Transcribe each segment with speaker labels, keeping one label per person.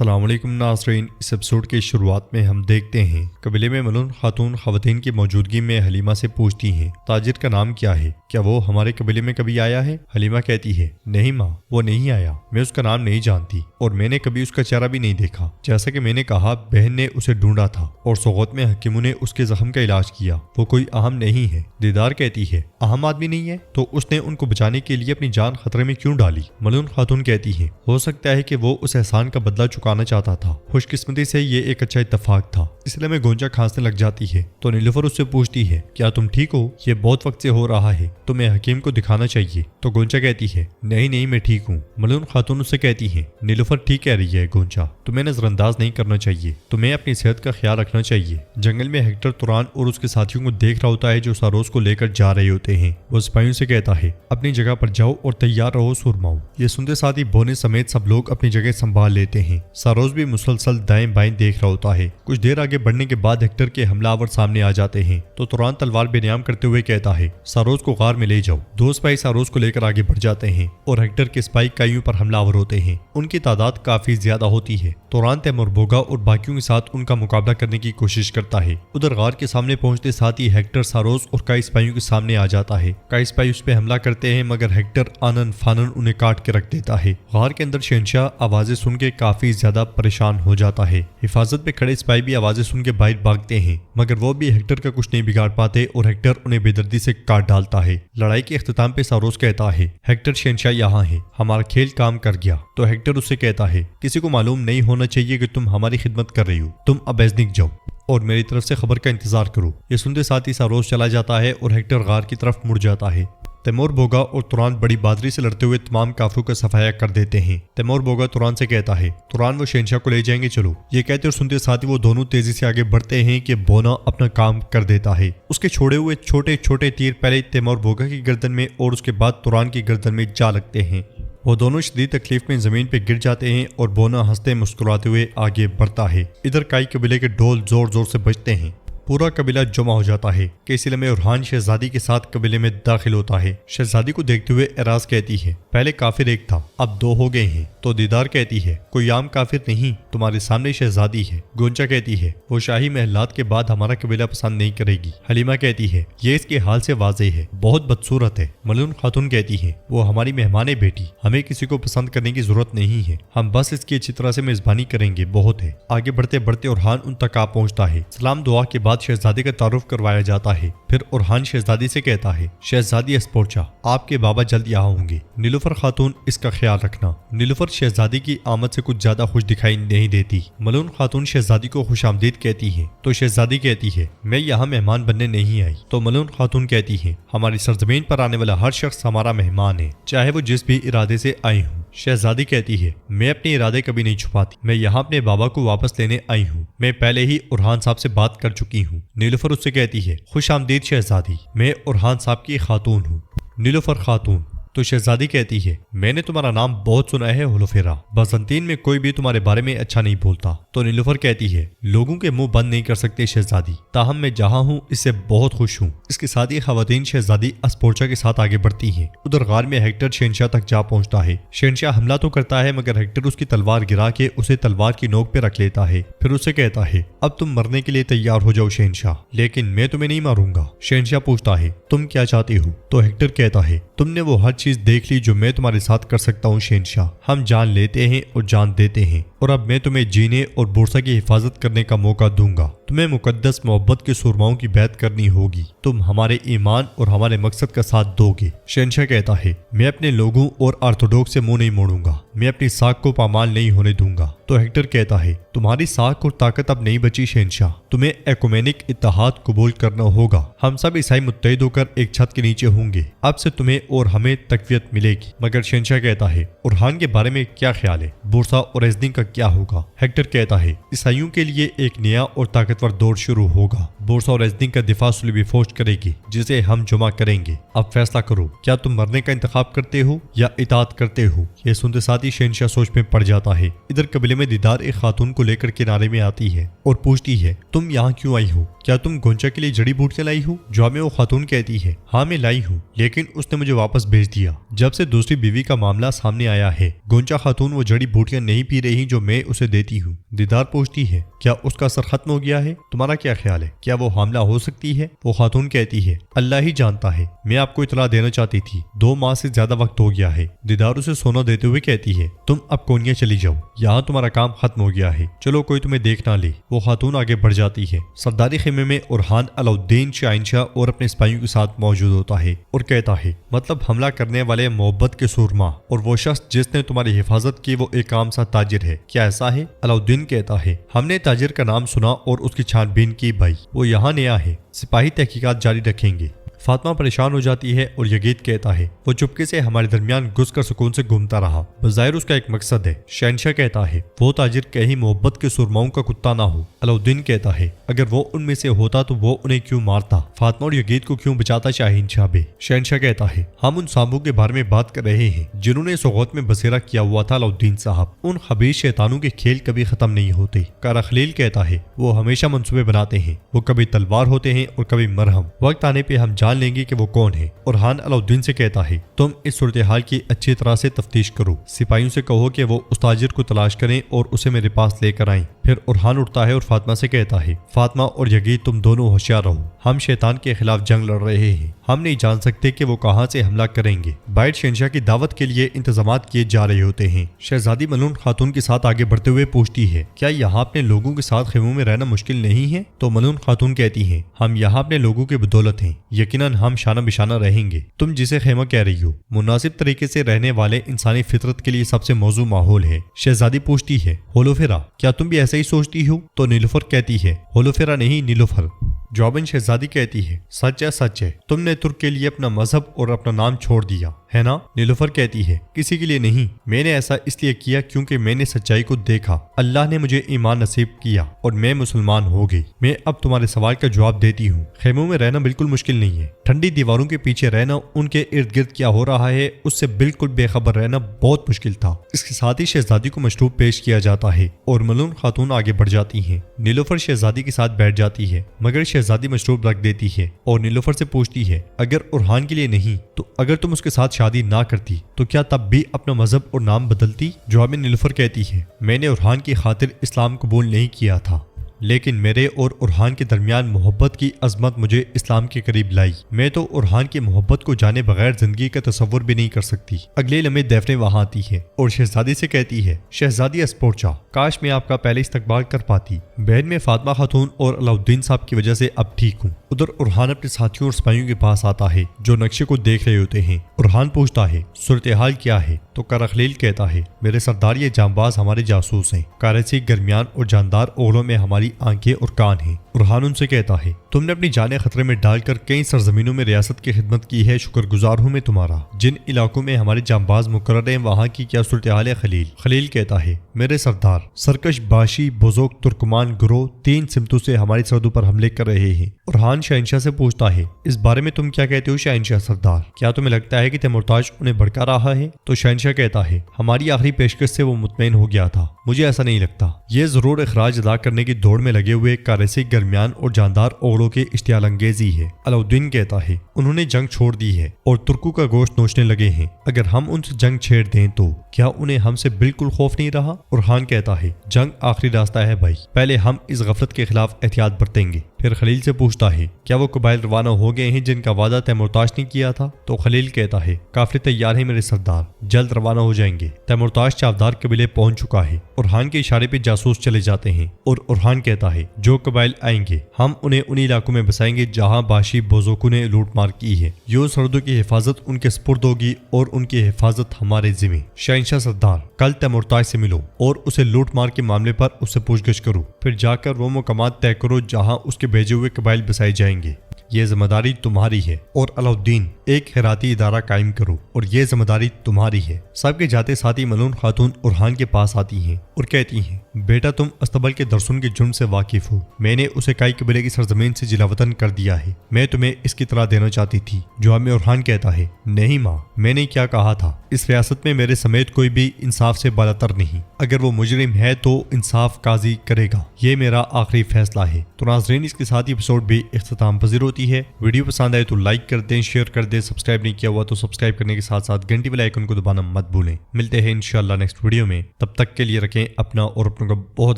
Speaker 1: अस्सलाम वालेकुम नाज़रीन। इस एपिसोड के शुरुआत में हम देखते हैं कबीले में मलून खातून ख़वातीन की मौजूदगी में हलीमा से पूछती हैं ताजिर का नाम क्या है, क्या वो हमारे कबीले में कभी आया है। हलीमा कहती है नहीं माँ, वो नहीं आया, मैं उसका नाम नहीं जानती और मैंने कभी उसका चेहरा भी नहीं देखा। जैसा कि मैंने कहा, बहन ने उसे ढूंढा था और सोगत में हकीमों ने उसके जख्म का इलाज किया। वो कोई अहम नहीं है। दीदार कहती है अहम आदमी नहीं है तो उसने उनको बचाने के लिए अपनी जान खतरे में क्यों डाली। मलून खातून कहती है हो सकता है कि वो उस एहसान का बदला चुकाना चाहता था। खुशकिस्मती से ये एक अच्छा इत्तेफाक था। इसलिए में गोंजा खांसने लग जाती है तो नीलूफर उससे पूछती है क्या तुम ठीक हो, ये बहुत वक्त से हो रहा है, तुम्हें हकीम को दिखाना चाहिए। तो गोंजा कहती है नहीं नहीं मैं ठीक हूँ। मलून खातून उससे कहती है नीलूफर ठीक कह रही है गोंजा, तुम्हें नजरअंदाज नहीं करना चाहिए, तुम्हें अपनी सेहत का ख्याल रखना चाहिए। जंगल में हेक्टर तुरान और उसके साथियों को देख रहा होता है जो सारोस को लेकर जा रहे होते हैं। वो सिपाहियों से कहता है अपनी जगह पर जाओ और तैयार रहो सुरमाओ। ये सुनते साथ ही बोने समेत सब लोग अपनी जगह संभाल लेते हैं। सारोस भी मुसलसल दाएं बाएं देख रहा होता है। कुछ देर आगे बढ़ने के बाद हेक्टर के हमलावर सामने आ जाते हैं तो तुरान तलवार बेनियाम करते हुए कहता है सारोस को गार में ले जाओ। दो सिपाही सारोस को लेकर आगे बढ़ जाते हैं और हेक्टर के सिपाही काइयों पर हमलावर होते हैं। उनकी तादाद काफी ज्यादा होती है। तुरान तैमूर बोगा और बाकियों के साथ उनका मुकाबला करने की कोशिश करता है। उधर गार के सामने पहुंचते साथ ही हेक्टर सारोस और कई सिपाहियों के सामने आ जाता है। कई सिपाही उस पर हमला करते हैं मगर हेक्टर आनन फानन उन्हें काट के रख देता है। गार के अंदर शहंशाह आवाजें सुन के काफी ज्यादा परेशान हो जाता है। हिफाजत पे खड़े सिपाही भी आवाजें सुन के बाहर भागते हैं मगर वो भी हेक्टर का कुछ नहीं बिगाड़ पाते और हेक्टर उन्हें बेदर्दी से काट डालता है। लड़ाई के इख्तिताम पे सारोस कहता है हेक्टर शहंशाह यहाँ है, हमारा खेल काम कर गया। तो हेक्टर उससे कहता है किसी को मालूम नहीं होना चाहिए कि तुम हमारी खिदमत कर रही हो, तुम अब नजदीक जाओ और मेरी तरफ से खबर का इंतजार करो। ये सुनते साथ ही सारोस चला जाता है और हेक्टर गार की तरफ मुड़ जाता है। तैमूर बोगा और तुरान बड़ी बहादुरी से लड़ते हुए तमाम काफिरों का सफाया कर देते हैं। तैमूर बोगा तुरान से कहता है तुरान वो शहंशाह को ले जाएंगे चलो। ये कहते और सुनते साथ ही वो दोनों तेजी से आगे बढ़ते हैं कि बोना अपना काम कर देता है। उसके छोड़े हुए छोटे छोटे तीर पहले तैमूर बोगा की गर्दन में और उसके बाद तुरान की गर्दन में जा लगते हैं। वो दोनों शदीद तकलीफ में जमीन पे गिर जाते हैं और बोना हंसते मुस्कुराते हुए आगे बढ़ता है। इधर काई कबीले के ढोल जोर जोर से बजते हैं। पूरा कबीला जमा हो जाता है कि इस में उरहान शहजादी के साथ कबीले में दाखिल होता है। शहजादी को देखते हुए एराज कहती है पहले काफिर एक था अब दो हो गए हैं। तो दीदार कहती है कोई आम काफिर नहीं, तुम्हारे सामने शहजादी है। गोंचा कहती है वो शाही महलात के बाद हमारा कबीला पसंद नहीं करेगी। हलीमा कहती है ये इसके हाल से वाज़े है, बहुत बदसूरत है। मलून खातून कहती है वो हमारी मेहमान है बेटी, हमें किसी को पसंद करने की जरूरत नहीं है, हम बस इसकी अच्छी तरह से मेजबानी करेंगे, बहुत है। आगे बढ़ते बढ़ते उरहान उन तक आ पहुंचता है। सलाम दुआ के बाद शहजादी का तारुफ करवाया जाता है। फिर उरहान शहजादी से कहता है शहजादी अस्पोर्चा, आपके बाबा जल्द यहाँ होंगे, नीलूफर खातून इसका ख्याल रखना। नीलूफर शहजादी की आमद से कुछ ज्यादा खुश दिखाई नहीं देती। मलून खातून शहजादी को खुशामदीद कहती है तो शहजादी कहती है मैं यहाँ मेहमान बनने नहीं आई। तो मलून खातून कहती है हमारी सरजमीन पर आने वाला हर शख्स हमारा मेहमान है, चाहे वो जिस भी इरादे से आई हूँ। शहजादी कहती है मैं अपने इरादे कभी नहीं छुपाती, मैं यहाँ अपने बाबा को वापस लेने आई हूँ, मैं पहले ही उरहान साहब से बात कर चुकी हूँ। नीलूफर उससे कहती है खुशामदीद शहजादी, मैं उरहान साहब की खातून हूँ। नीलूफर खातून तो शहजादी कहती है मैंने तुम्हारा नाम बहुत सुना है हुलफेरा, बसंतीन में कोई भी तुम्हारे बारे में अच्छा नहीं बोलता। तो नीलूफर कहती है लोगों के मुंह बंद नहीं कर सकते शहजादी, ताहम मैं जहाँ हूँ इससे बहुत खुश हूँ। इसके साथ ही खवातीन शहजादी अस्पोर्चा के साथ आगे बढ़ती हैं। उधर गार में हेक्टर शहंशाह तक जा पहुंचता है। शहंशाह हमला तो करता है मगर हेक्टर उसकी तलवार गिरा के उसे तलवार की नोक पे रख लेता है। फिर उसे कहता है अब तुम मरने के लिए तैयार हो जाओ शहंशाह, लेकिन मैं तुम्हें नहीं मारूंगा। शहंशाह पूछता है तुम क्या चाहते हो। तो हेक्टर कहता है तुमने वो हर चीज देख ली जो मैं तुम्हारे साथ कर सकता हूँ शहंशाह, हम जान लेते हैं और जान देते हैं और अब मैं तुम्हें जीने और बोरसा की हिफाजत करने का मौका दूंगा। तुम्हें मुकद्दस मोहब्बत के सुरमाओं की बैत करनी होगी, तुम हमारे ईमान और हमारे मकसद का साथ दोगे। शहंशाह कहता है मैं अपने लोगों और ऑर्थोडॉक्स से मुंह नहीं मोड़ूंगा, मैं अपनी साख को पामाल नहीं होने दूंगा। तो हेक्टर कहता है तुम्हारी साख और ताकत अब नहीं बची शहंशाह, तुम्हें एकुमेनिक इत्तेहाद कबूल करना होगा। हम सब ईसाई मुत्तहिद होकर एक छत के नीचे होंगे, अब से तुम्हें और हमें तकवीत मिलेगी। मगर शहंशाह कहता है उरहान के बारे में क्या ख्याल है, बोरसा और एजनिंग का क्या होगा। हेक्टर कहता है ईसाइयों के लिए एक नया और ताकतवर ताकतवर दौर शुरू होगा। बोर्स और एजनिक का दिफा सुलभी फौज करेगी जिसे हम जमा करेंगे। अब फैसला करो, क्या तुम मरने का इंतखाब करते हो या इताअत करते हो? ये सुनते साथ ही शहनशाह सोच में पड़ जाता है। इधर कबीले में दीदार एक खातून को लेकर किनारे में आती है और पूछती है, तुम यहाँ क्यों आई हो? क्या तुम गोंचा के लिए जड़ी बूटियां लाई हो? जवाब में वो खातून कहती है, हाँ मैं लाई हूँ, लेकिन उसने मुझे वापस भेज दिया। जब से दूसरी बीवी का मामला सामने आया है, गोंचा खातून वो जड़ी बूटियां नहीं पी रही जो मैं उसे देती हूँ। दीदार पूछती है, क्या उसका असर खत्म हो गया है? तुम्हारा क्या ख्याल है, क्या वो हामला हो सकती है? वो खातून कहती है, अल्लाह ही जानता है, मैं आपको इतला देना चाहती थी, 2 माह से ज्यादा वक्त हो गया है। दीदार उसे सोना देते हुए कहती है, तुम अब कोनिया चली जाओ, यहाँ तुम्हारा काम खत्म हो गया है, चलो कोई तुम्हें देख ना ले। वो खातून आगे बढ़ जाती है। सरदारी खेमे में उरहान अलाउद्दीन शहंशाह और अपने सिपाहियों के साथ मौजूद होता है और कहता है, मतलब हमला करने वाले मोहब्बत के सूरमा और वो शख्स जिसने तुम्हारी हिफाजत की वो एक आम सा ताजिर है, क्या ऐसा है? अलाउद्दीन कहता है, हमने ताजिर का नाम सुना और उसकी छानबीन की भाई, वो यहाँ नया है, सिपाही तहकीकात जारी रखेंगे। फातिमा परेशान हो जाती है और यगीद कहता है, वो चुपके से हमारे दरमियान घुसकर सुकून से घूमता रहा, बज़ाहिर उसका एक मकसद है। शहंशाह कहता है, वो ताजिर कहीं मोहब्बत के सुरमाओं का कुत्ता ना हो। अलाउद्दीन कहता है, अगर वो उनमें से होता तो वो उन्हें क्यों मारता? फातिमा और यगीद को क्यों बचाता शहंशाह बे? शहंशाह कहता है, हम उन सांबों के बारे में बात कर रहे हैं जिन्होंने सोगत में बसेरा किया हुआ था अलाउद्दीन साहब। उन खबीस शैतानों के खेल कभी खत्म नहीं होते। कारा खलील कहता है, वो हमेशा मंसूबे बनाते हैं, वो कभी तलवार होते हैं और कभी मरहम। वक्त आने पे हम जान लेंगे कि वो कौन है। उरहान अलाउद्दीन से कहता है, तुम इस सूरत हाल की अच्छी तरह से तफ्तीश करो, सिपाहियों से कहो कि वो उस ताजिर को तलाश करें और उसे मेरे पास लेकर आएं। फिर उरहान उठता है और फातिमा से कहता है, फातिमा और यगीद तुम दोनों होशियार रहो, हम शैतान के खिलाफ जंग लड़ रहे हैं, हम नहीं जान सकते कि वो कहां से हमला करेंगे। बाइट शहंशाह की दावत के लिए इंतजामात किए जा रहे होते हैं। शहजादी मलून खातून के साथ आगे बढ़ते हुए पूछती है, क्या यहाँ अपने लोगों के साथ खेमों में रहना मुश्किल नहीं है? तो मलून खातून कहती है, हम यहाँ अपने लोगों के बदौलत हैं, यकीनन हम शाना बिशाना रहेंगे। तुम जिसे खेमा कह रही हो मुनासिब तरीके से रहने वाले इंसानी फितरत के लिए सबसे मौजूद माहौल है। शहजादी पूछती है, होलोफेरा, क्या तुम भी ऐसा ही सोचती हो? तो नीलुफर कहती है, होलोफेरा नहीं नीलुफर। जवाबन शहजादी कहती है, सच है सच है, तुमने तुर्क के लिए अपना मजहब और अपना नाम छोड़ दिया है ना? नीलुफर कहती है, किसी के लिए नहीं, मैंने ऐसा इसलिए किया क्योंकि मैंने सच्चाई को देखा, अल्लाह ने मुझे ईमान नसीब किया और मैं मुसलमान हो गई। मैं अब तुम्हारे सवाल का जवाब देती हूँ। खेमों में रहना बिल्कुल मुश्किल नहीं है, ठंडी दीवारों के पीछे रहना, उनके इर्द गिर्द क्या हो रहा है उससे बिल्कुल बेखबर रहना बहुत मुश्किल था। इसके साथ ही शहजादी को मशरूब पेश किया जाता है और मलून खातून आगे बढ़ जाती है। नीलुफर शहजादी के साथ बैठ जाती है मगर शहजादी मशरूब रख देती है और नीलुफर से पूछती है, अगर उरहान के लिए नहीं तो अगर तुम उसके साथ शादी ना करती तो क्या तब भी अपना मजहब और नाम बदलती? जवाब में नीलुफर कहती है, मैंने उरहान की खातिर इस्लाम कबूल नहीं किया था, लेकिन मेरे और उरहान के दरमियान मोहब्बत की अजमत मुझे इस्लाम के करीब लाई। मैं तो उरहान की मोहब्बत को जाने बगैर जिंदगी का तस्वुर भी नहीं कर सकती। अगले लम्हे दैफने वहां आती है और शहजादी से कहती है, शहजादी अस्पोर्चा, काश मैं आपका पहले इस्तकबाल कर पाती। बहन में फातिमा खातून और अलाउद्दीन साहब की वजह से अब ठीक हूँ। उधर उरहान अपने साथियों और सिपाहियों के पास आता है जो नक्शे को देख रहे होते हैं। उरहान पूछता है, सूरत हाल क्या है? तो कारा खलील कहता है, मेरे सरदार ये जांबाज हमारे जासूस हैं, कारसी गर्मियान और जानदार ओगलों में हमारी आंखें और कान हैं। उरहान उनसे कहता है, तुमने अपनी जानें खतरे में डालकर कई सरजमीनों में रियासत की खिदमत की है, शुक्रगुजार हूँ मैं तुम्हारा। जिन इलाकों में हमारे जांबाज मुकर्रर हैं वहाँ की क्या सूरत हाल है खलील? खलील कहता है, मेरे सरदार, सरकश बाशी बुजुर्ग तुर्कमान गिरोह 3 सिमतों से हमारी सरहदों पर हमले कर रहे हैं। उरहान शहंशाह से पूछता है, इस बारे में तुम क्या कहते हो शहंशाह सरदार? क्या तुम्हें लगता है कि तैमुरताज उन्हें भड़का रहा है? तो शहंशाह कहता है, हमारी आखिरी पेशकश से वो मुतमईन हो गया था, मुझे ऐसा नहीं लगता। ये जरूर अखराज अदा करने की दौड़ में लगे हुए कारसी गर्मियान और जानदार ओगलों की इश्तियाल अंगेजी है। अलाउद्दीन कहता है, उन्होंने जंग छोड़ दी है और तुर्कों का गोश्त नोचने लगे हैं, अगर हम उनसे जंग छेड़ दें तो क्या उन्हें हमसे बिल्कुल खौफ नहीं रहा? उरहान कहता है, जंग आखिरी रास्ता है भाई, पहले हम इस गफलत के खिलाफ एहतियात बरतेंगे। फिर खलील से पूछता है, क्या वो कबाइल रवाना हो गए हैं जिनका वादा तैमुरताज ने किया था? तो खलील कहता है, काफिले तैयार है मेरे सरदार, जल्द रवाना हो जाएंगे। तैमुरताज चावदार कबीले पहुंच चुका है। उरहान के इशारे पे जासूस चले जाते हैं और उरहान कहता है, जो कबाइल आएंगे हम उन्हें उन्हीं इलाकों में बसाएंगे जहाँ बाशी बोजोकू ने लूट मार की है। यो सरहदों की हिफाजत उनके स्पुर्द होगी और उनकी हिफाजत हमारे जिम्मे। शहंशाह सरदार, कल तैमुरताज से मिलो और उसे लूट मार के मामले पर उससे पूछगछ करो, फिर जाकर वो मुकामात तय करो जहाँ उसके भेजे हुए कबाइल बसाए जाएंगे। یہ ذمہ داری تمہاری ہے، اور علاؤالدین ایک خیراتی ادارہ قائم کرو، اور یہ ذمہ داری تمہاری ہے۔ صاحب کے جاتے ساتھی ملون خاتون اورحان کے پاس آتی ہیں اور کہتی ہیں، بیٹا تم استبل کے درسن کے جرم سے واقف ہو، میں نے اسے کائی قبیلے کی سرزمین سے جلاوطن کر دیا ہے، میں تمہیں اس کی طرح دینا چاہتی تھی۔ جواب میں اورحان کہتا ہے، نہیں ماں، میں نے کیا کہا تھا، اس ریاست میں میرے سمیت کوئی بھی انصاف سے بالاتر نہیں، اگر وہ مجرم ہے تو انصاف قاضی کرے گا، یہ میرا آخری فیصلہ ہے۔ تو ناظرین، اس کے ساتھ ہی ایپیسوڈ بھی اختتام پذیر ہوتی ہے۔ ویڈیو پسند آئے تو لائک کر دیں، شیئر کر دیں، سبسکرائب نہیں کیا ہوا تو سبسکرائب کرنے کے ساتھ ساتھ گھنٹی والے آئیکن کو دبانا مت بھولیں۔ ملتے ہیں انشاءاللہ نیکسٹ ویڈیو میں، تب تک کے لیے رکھیں اپنا اور اپنوں کا بہت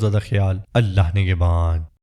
Speaker 1: زیادہ خیال۔ اللہ نگہبان۔